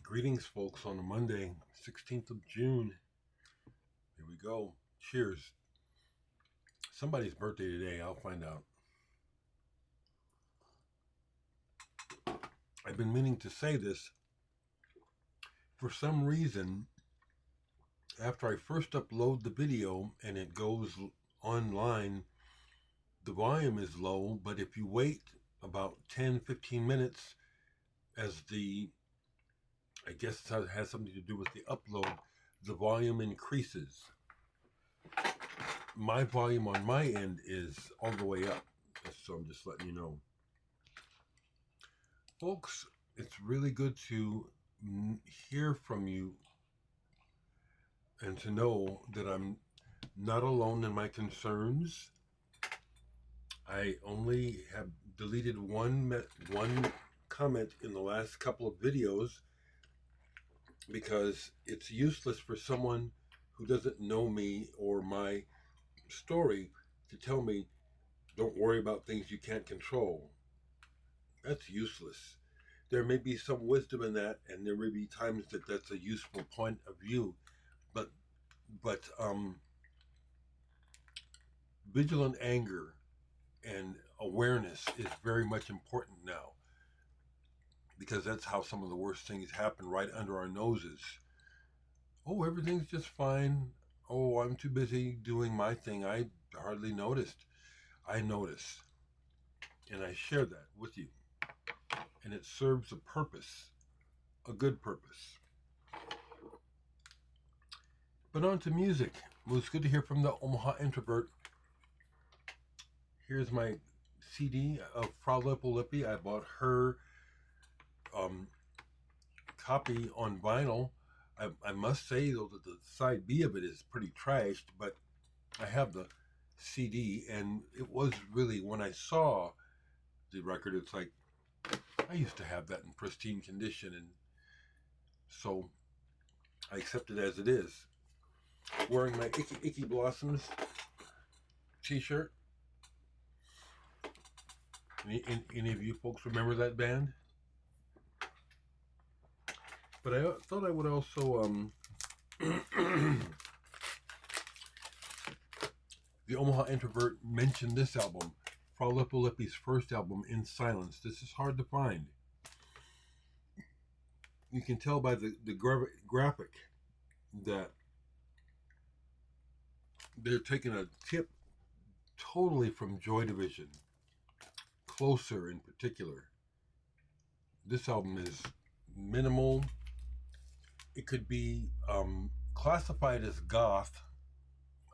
Greetings, folks, on a Monday, 16th of June. Here we go. Cheers. Somebody's birthday today. I'll find out. I've been meaning to say this. For some reason, after I first upload the video and it goes online, the volume is low, but if you wait about 10-15 minutes, I guess it has something to do with the upload, the volume increases. My volume on my end is all the way up, so I'm just letting you know. Folks, it's really good to hear from you and to know that I'm not alone in my concerns. I only have deleted one comment in the last couple of videos because it's useless for someone who doesn't know me or my story to tell me, don't worry about things you can't control. That's useless. There may be some wisdom in that, and there may be times that that's a useful point of view, but vigilant anger and awareness is very much important now, because that's how some of the worst things happen, right under our noses. Oh, everything's just fine. Oh, I'm too busy doing my thing. I hardly noticed. I notice, and I share that with you, and it serves a purpose, a good purpose. But on to music. It was good to hear from the Omaha Introvert. Here's my CD of Fra Lippo Lippi. I bought her copy on vinyl. I must say, though, that the side B of it is pretty trashed, but I have the CD, and it was really, when I saw the record, it's like, I used to have that in pristine condition, and so I accept it as it is. Wearing my Icky Blossoms t-shirt. Any of you folks remember that band? But I thought I would also the Omaha Introvert mentioned this album, Fra Lippo Lippi's first album, In Silence. This is hard to find. You can tell by the graphic that they're taking a tip totally from Joy Division, Closer in particular. This album is minimal. It could be classified as goth.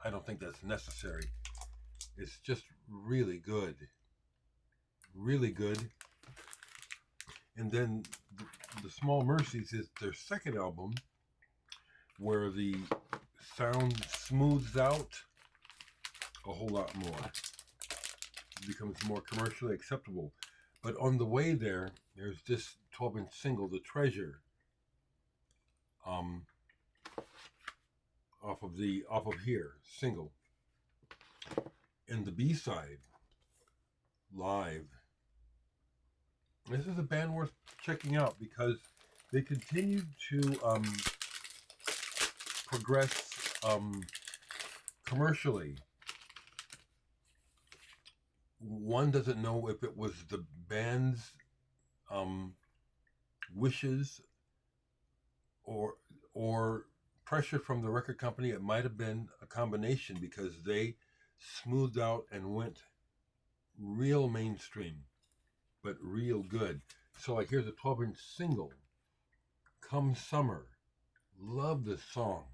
I don't think that's necessary. It's just really good. Really good. And then the Small Mercies is their second album, where the sound smooths out a whole lot more. It becomes more commercially acceptable. But on the way there's this 12-inch single, The Treasure, off of here, single. And the B-side, Live. This is a band worth checking out because they continue to progress commercially. One doesn't know if it was the band's wishes or pressure from the record company. It might have been a combination, because they smoothed out and went real mainstream, but real good. So like, here's a 12-inch single, Come Summer. Love this song.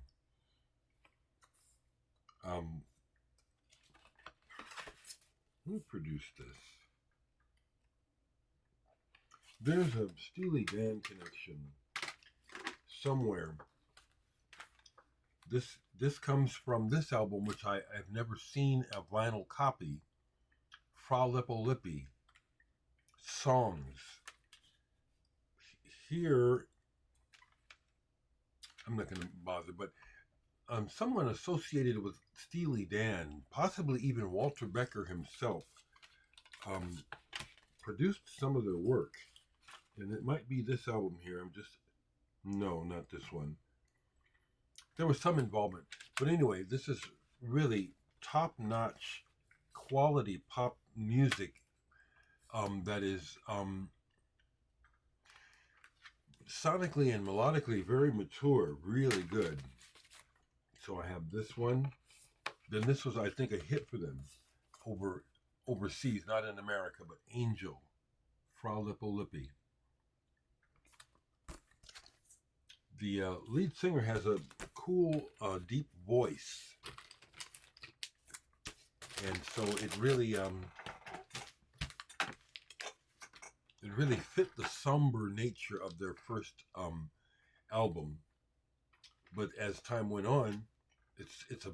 Who produced this? There's a Steely Dan connection somewhere. This comes from this album, which I've never seen a vinyl copy, Fra Lippo Lippi, Songs. Here, I'm not going to bother, but someone associated with Steely Dan, possibly even Walter Becker himself, produced some of their work. And it might be this album here. I'm just No, not this one. There was some involvement. But anyway, this is really top-notch quality pop music that is sonically and melodically very mature, really good. So I have this one. Then this was, I think, a hit for them overseas, not in America, but Angel, Fra Lippo Lippi. The lead singer has a cool, deep voice, and so it really fit the somber nature of their first album. But as time went on, it's a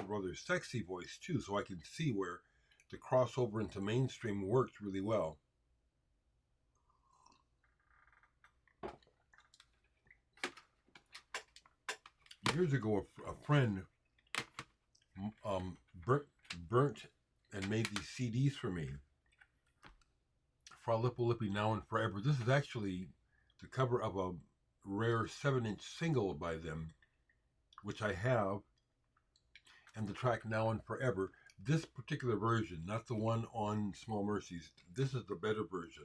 rather sexy voice too. So I can see where the crossover into mainstream worked really well. Years ago, a friend burnt and made these CDs for me. Fra Lippo Lippi Now and Forever. This is actually the cover of a rare 7-inch single by them, which I have, and the track Now and Forever. This particular version, not the one on Small Mercies, this is the better version.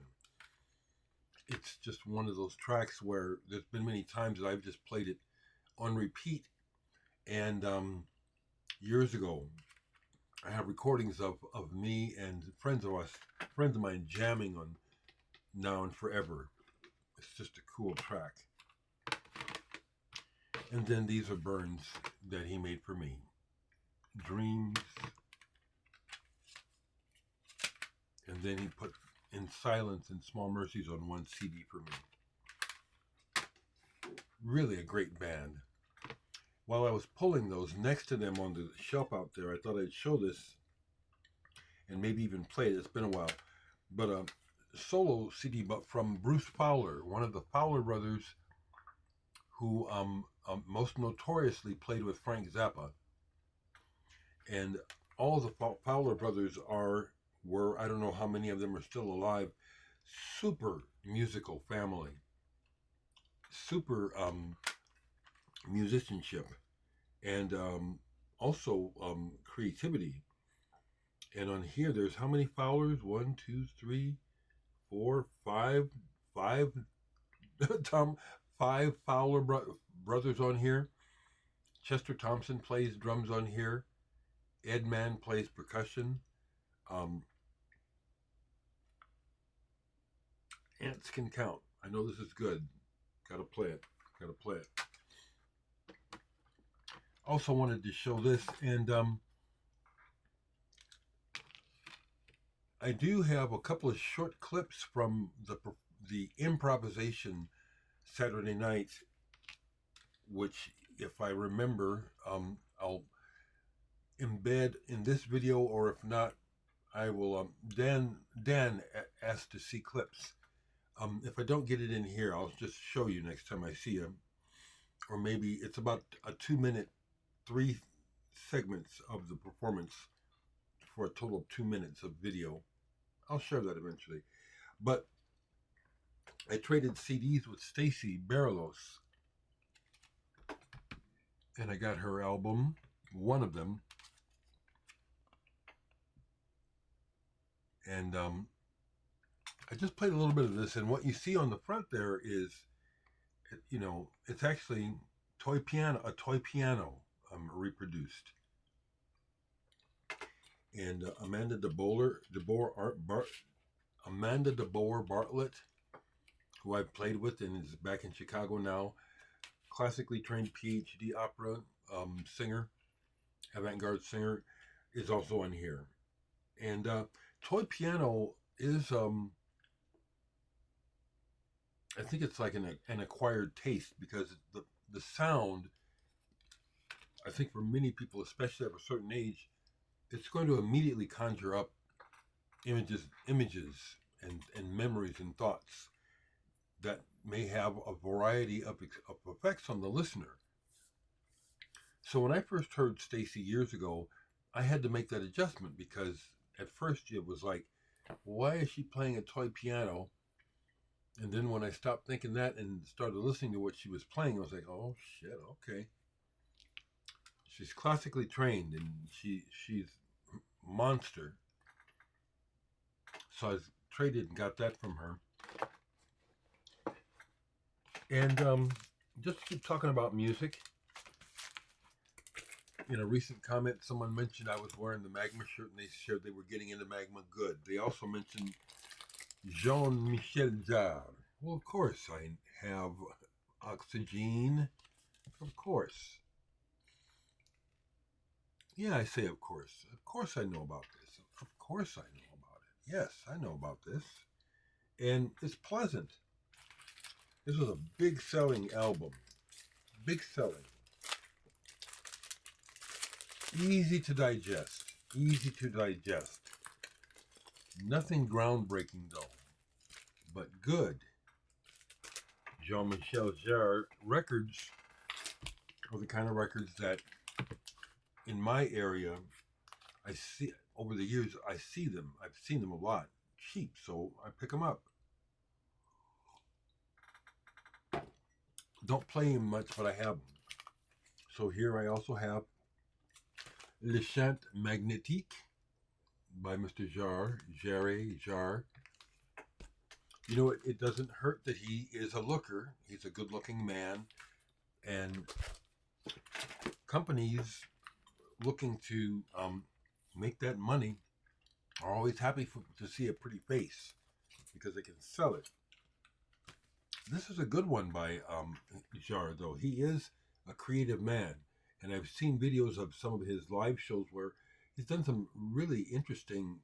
It's just one of those tracks where there's been many times that I've just played it on repeat. And years ago, I have recordings of me and friends of mine jamming on Now and Forever. It's just a cool track. And then these are burns that he made for me. Dreams. And then he put In Silence and Small Mercies on one CD for me. Really a great band. While I was pulling those next to them on the shelf out there, I thought I'd show this and maybe even play it. It's been a while. But a solo CD from Bruce Fowler, one of the Fowler brothers who most notoriously played with Frank Zappa. And all the Fowler brothers were, I don't know how many of them are still alive, super musical family. Super musicianship, and also creativity. And on here, there's how many Fowlers? 1, 2, 3, 4, 5, 5. Five Fowler brothers on here. Chester Thompson plays drums on here. Ed Mann plays percussion. Ants can count. I know this is good. Gotta play it. Also wanted to show this, and I do have a couple of short clips from the improvisation Saturday night, which, if I remember, I'll embed in this video, or if not, I will. Dan asked to see clips. If I don't get it in here, I'll just show you next time I see him, or maybe it's about a 2-minute. 3 segments of the performance for a total of 2 minutes of video. I'll share that eventually. But I traded CDs with Stacey Barelos, and I got her album, one of them, and I just played a little bit of this, and what you see on the front there is, it's actually a toy piano reproduced. And Amanda DeBoer Bartlett, who I've played with and is back in Chicago now, classically trained PhD opera singer, avant-garde singer, is also on here. And toy piano is, I think it's like an acquired taste, because the sound, I think for many people, especially of a certain age, it's going to immediately conjure up images and memories and thoughts that may have a variety of effects on the listener. So when I first heard Stacey years ago, I had to make that adjustment, because at first it was like, why is she playing a toy piano? And then when I stopped thinking that and started listening to what she was playing, I was like, oh shit, okay. She's classically trained and she's monster. So I traded and got that from her. And just to keep talking about music, in a recent comment, someone mentioned I was wearing the Magma shirt and they shared they were getting into Magma good. They also mentioned Jean-Michel Jarre. Well, of course, I have Oxygen. Of course. Yeah, I say of course. Of course I know about this. Of course I know about it. Yes, I know about this. And it's pleasant. This was a big selling album. Big selling. Easy to digest. Easy to digest. Nothing groundbreaking though, but good. Jean-Michel Jarre records are the kind of records that in my area, I see over the years, I see them. I've seen them a lot. Cheap, so I pick them up. Don't play them much, but I have them. So here I also have Le Chant Magnétique by Mr. Jarre. You know, it doesn't hurt that he is a looker. He's a good-looking man, and companies looking to make that money are always happy to see a pretty face because they can sell it. This is a good one by Jarre, though. He is a creative man, and I've seen videos of some of his live shows where he's done some really interesting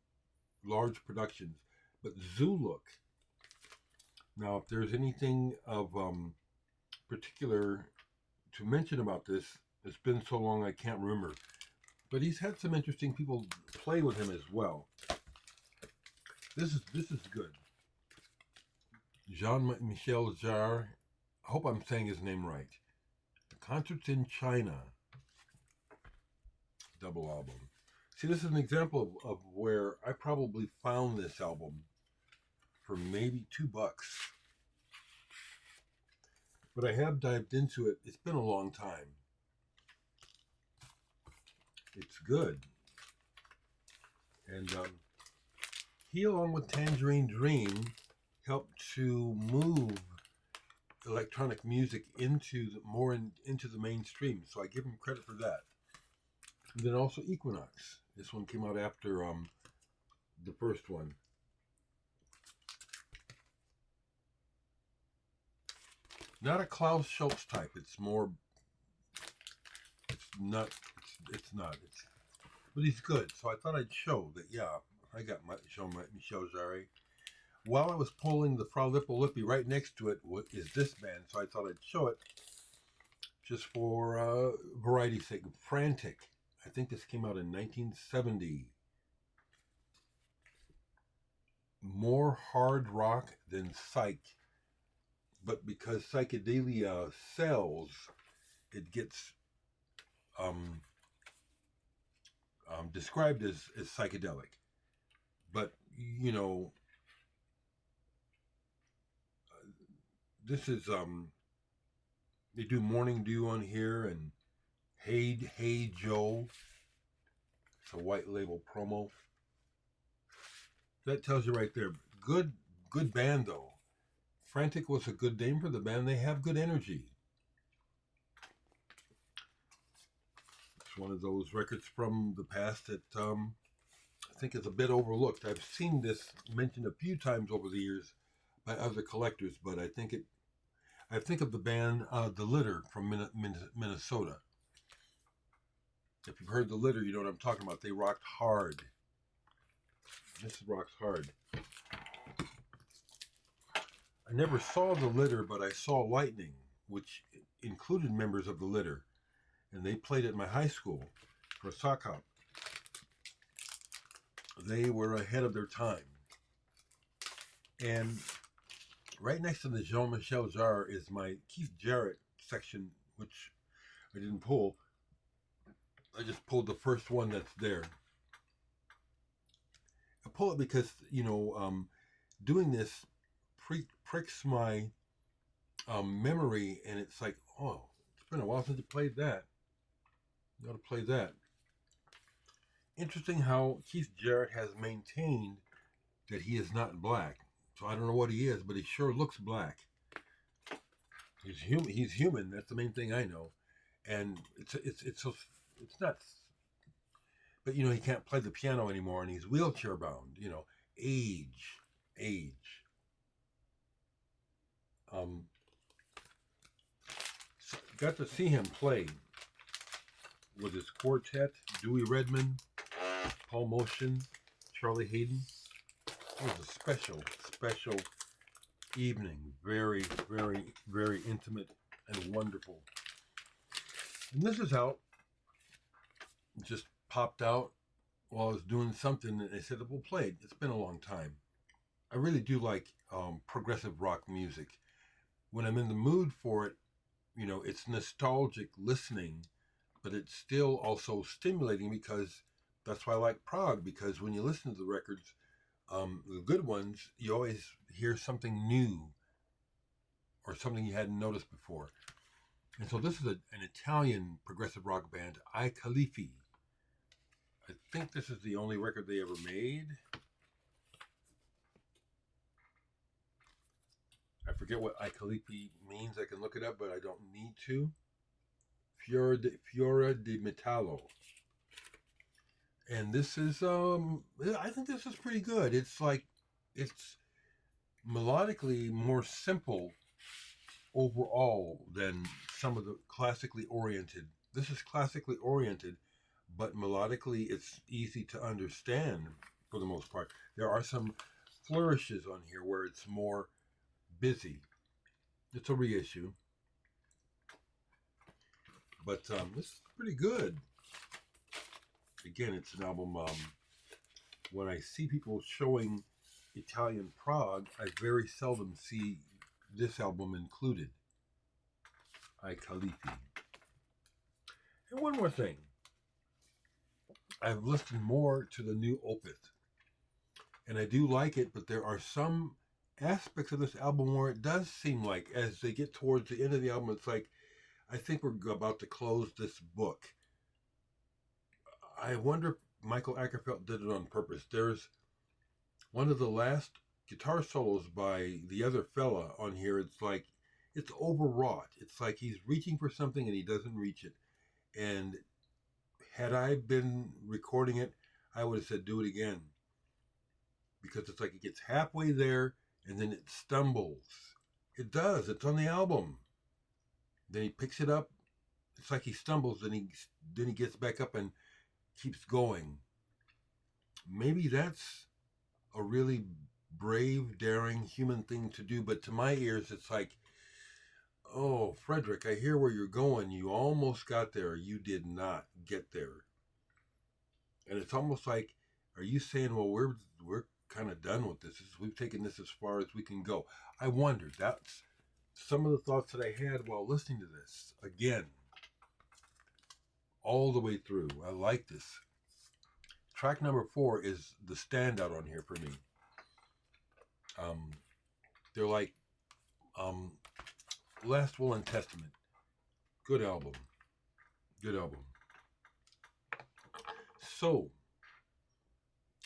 large productions. But Zuluk, now if there's anything of particular to mention about this, it's been so long I can't remember. But he's had some interesting people play with him as well. This is good. Jean-Michel Jarre, I hope I'm saying his name right. The Concerts in China double album. See, this is an example of where I probably found this album for maybe $2. But I have dived into it. It's been a long time. It's good. And he, along with Tangerine Dream, helped to move electronic music into the mainstream. So I give him credit for that. And then also Equinox. This one came out after the first one. Not a Klaus Schultz type. It's more. It's not. But he's good. So I thought I'd show that. Yeah, I got Jean-Michel Jarre. While I was pulling the Fra Lippo Lippi, right next to it is this band. So I thought I'd show it just for variety's sake. Frantic. I think this came out in 1970. More hard rock than psych. But because psychedelia sells, it gets described as psychedelic. But, you know, this is, they do Morning Dew on here and Hey Joe. It's a white label promo. That tells you right there. Good band, though. Frantic was a good name for the band. They have good energy. It's one of those records from the past that I think is a bit overlooked. I've seen this mentioned a few times over the years by other collectors, but I think of the band The Litter from Minnesota. If you've heard The Litter, you know what I'm talking about. They rocked hard. This rocks hard. I never saw The Litter, but I saw Lightning, which included members of The Litter, and they played at my high school for a sock hop. They were ahead of their time. And right next to the Jean-Michel Jarre is my Keith Jarrett section, which I didn't pull. I just pulled the first one that's there. I pull it because, you know, doing this pricks my memory, and it's like, oh, it's been a while since you played that. You ought to play that. Interesting how Keith Jarrett has maintained that he is not black. So I don't know what he is, but he sure looks black. He's human. He's human. That's the main thing I know. And it's not. But he can't play the piano anymore, and he's wheelchair bound. Age. So got to see him play with his quartet, Dewey Redman, Paul Motion, Charlie Hayden. It was a special evening. Very, very, very intimate and wonderful. And this is out. Just popped out while I was doing something, and they said, we'll play it. It's been a long time. I really do like progressive rock music. When I'm in the mood for it, it's nostalgic listening, but it's still also stimulating, because that's why I like prog, because when you listen to the records, the good ones, you always hear something new or something you hadn't noticed before. And so this is an Italian progressive rock band, Califfi. I think this is the only record they ever made. I forget what Califfi means. I can look it up, but I don't need to. Fiora di Metallo. And this is, I think this is pretty good. It's melodically more simple overall than some of the classically oriented. This is classically oriented, but melodically it's easy to understand for the most part. There are some flourishes on here where it's more busy. It's a reissue, but this is pretty good. Again, it's an album. When I see people showing Italian prog, I very seldom see this album included. Califfi. And one more thing. I've listened more to the new Opeth, and I do like it, but there are some aspects of this album where it does seem like, as they get towards the end of the album, it's like, I think we're about to close this book. I wonder if Michael Ackerfeld did it on purpose. There's one of the last guitar solos by the other fella on here. It's like, it's overwrought. It's like he's reaching for something and he doesn't reach it. And had I been recording it, I would have said, do it again. Because it's like it gets halfway there and then it stumbles. It does. It's on the album. Then he picks it up. It's like he stumbles, and then he gets back up and keeps going. Maybe that's a really brave, daring human thing to do, but to my ears, it's like, oh, Frederick, I hear where you're going. You almost got there. You did not get there. And it's almost like, are you saying, well, we're kind of done with this. We've taken this as far as we can go. I wondered. That's some of the thoughts that I had while listening to this. Again, all the way through. I like this. Track number 4 is the standout on here for me. They're like Last Will and Testament. Good album. Good album. So,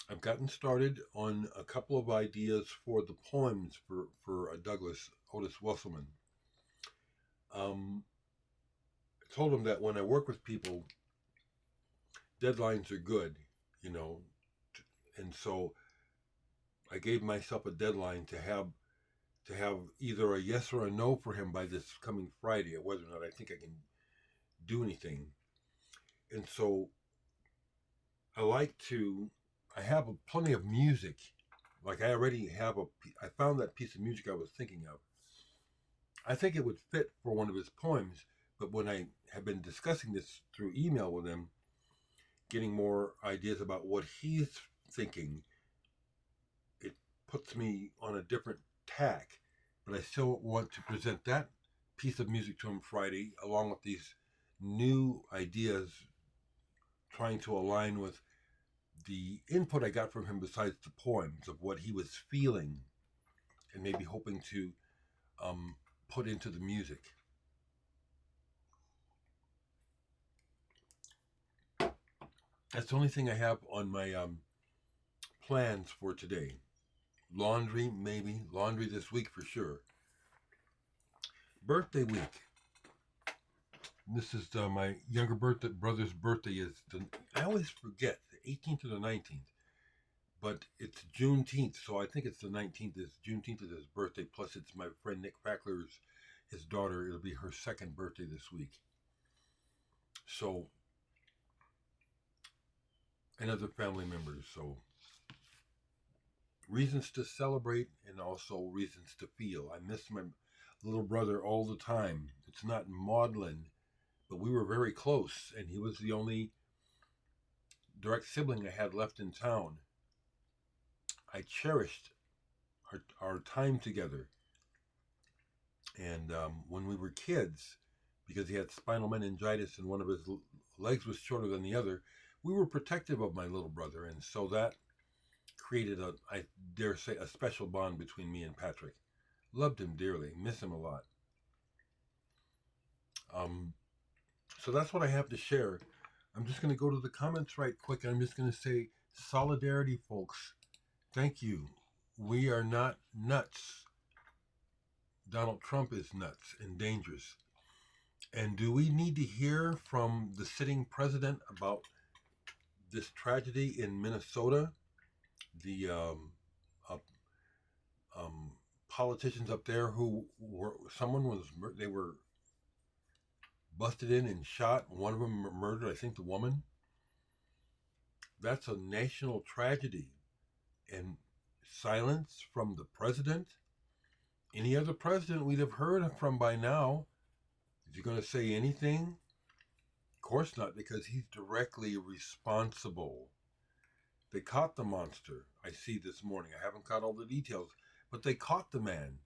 I've gotten started on a couple of ideas for the poems for Douglas Otis Wesselman. I told him that when I work with people, deadlines are good, and so I gave myself a deadline to have either a yes or a no for him by this coming Friday, or whether or not I think I can do anything. And so I have plenty of music. Like I already have I found that piece of music I was thinking of. I think it would fit for one of his poems, but when I have been discussing this through email with him, getting more ideas about what he's thinking, it puts me on a different tack. But I still want to present that piece of music to him Friday, along with these new ideas, trying to align with the input I got from him besides the poems of what he was feeling and maybe hoping to put into the music. That's the only thing I have on my plans for today. Laundry, maybe. Laundry this week for sure. Birthday week. This is my younger brother's birthday. I always forget, the 18th or the 19th. But it's Juneteenth, so I think it's the 19th. Juneteenth is his birthday, plus it's my friend Nick Fackler's, his daughter. It'll be her second birthday this week. So, and other family members. So, reasons to celebrate and also reasons to feel. I miss my little brother all the time. It's not maudlin, but we were very close, and he was the only direct sibling I had left in town. I cherished our time together. And when we were kids, because he had spinal meningitis and one of his legs was shorter than the other, we were protective of my little brother. And so that created I dare say, a special bond between me and Patrick. Loved him dearly, miss him a lot. So that's what I have to share. I'm just going to go to the comments right quick. I'm just going to say solidarity, folks. Thank you. We are not nuts. Donald Trump is nuts and dangerous. And do we need to hear from the sitting president about this tragedy in Minnesota? The politicians up there they were busted in and shot. One of them murdered, I think, the woman. That's a national tragedy. And silence from the president? Any other president we'd have heard from by now. Is he going to say anything? Of course not, because he's directly responsible. They caught the monster, I see this morning. I haven't caught all the details, but they caught the man.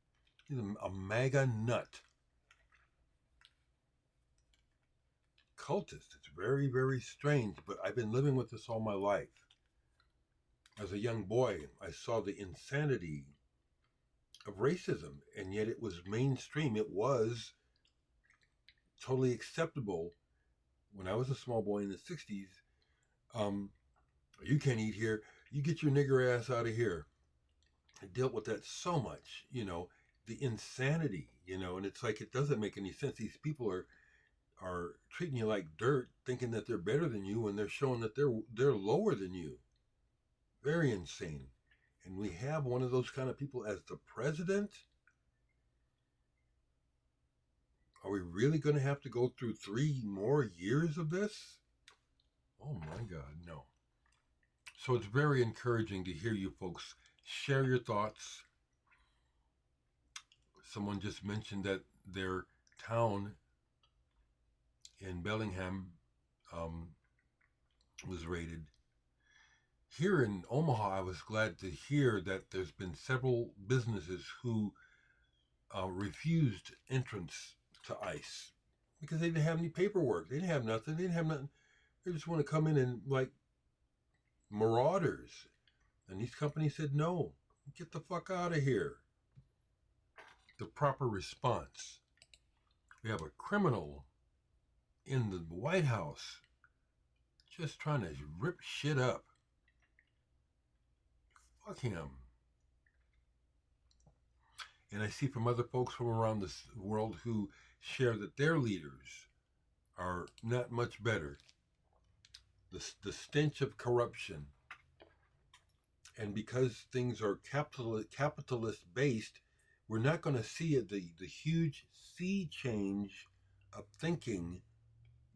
He's a mega nut. Cultist. It's very, very strange, but I've been living with this all my life. As a young boy, I saw the insanity of racism, and yet it was mainstream. It was totally acceptable when I was a small boy in the 60s. You can't eat here. You get your nigger ass out of here. I dealt with that so much, the insanity, and it's like, it doesn't make any sense. These people are treating you like dirt, thinking that they're better than you, and they're showing that they're lower than you. Very insane. And we have one of those kind of people as the president. Are we really going to have to go through 3 more years of this? Oh my God, no. So it's very encouraging to hear you folks share your thoughts. Someone just mentioned that their town in Bellingham was raided. Here in Omaha, I was glad to hear that there's been several businesses who refused entrance to ICE because they didn't have any paperwork. They didn't have nothing. They just want to come in and like marauders. And these companies said, no, get the fuck out of here. The proper response. We have a criminal in the White House just trying to rip shit up. Fuck him. And I see from other folks from around the world who share that their leaders are not much better. The stench of corruption. And because things are capitalist based, we're not going to see the huge sea change of thinking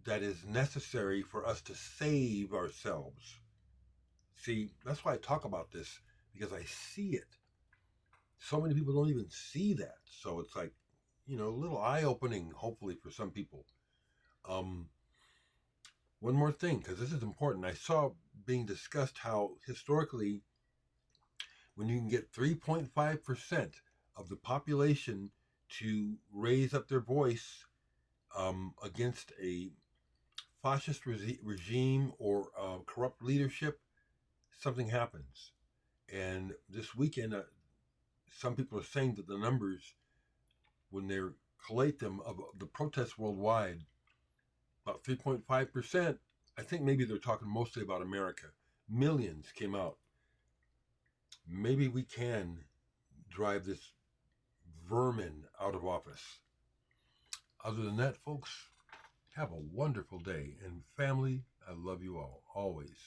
that is necessary for us to save ourselves. See, that's why I talk about this, because I see it. So many people don't even see that. So it's like, a little eye-opening, hopefully, for some people. One more thing, because this is important. I saw being discussed how historically, when you can get 3.5% of the population to raise up their voice against a fascist regime or corrupt leadership, something happens. And this weekend, some people are saying that the numbers, when they collate them, of the protests worldwide, about 3.5%, I think maybe they're talking mostly about America. Millions came out. Maybe we can drive this vermin out of office. Other than that, folks, have a wonderful day. And family, I love you all, always.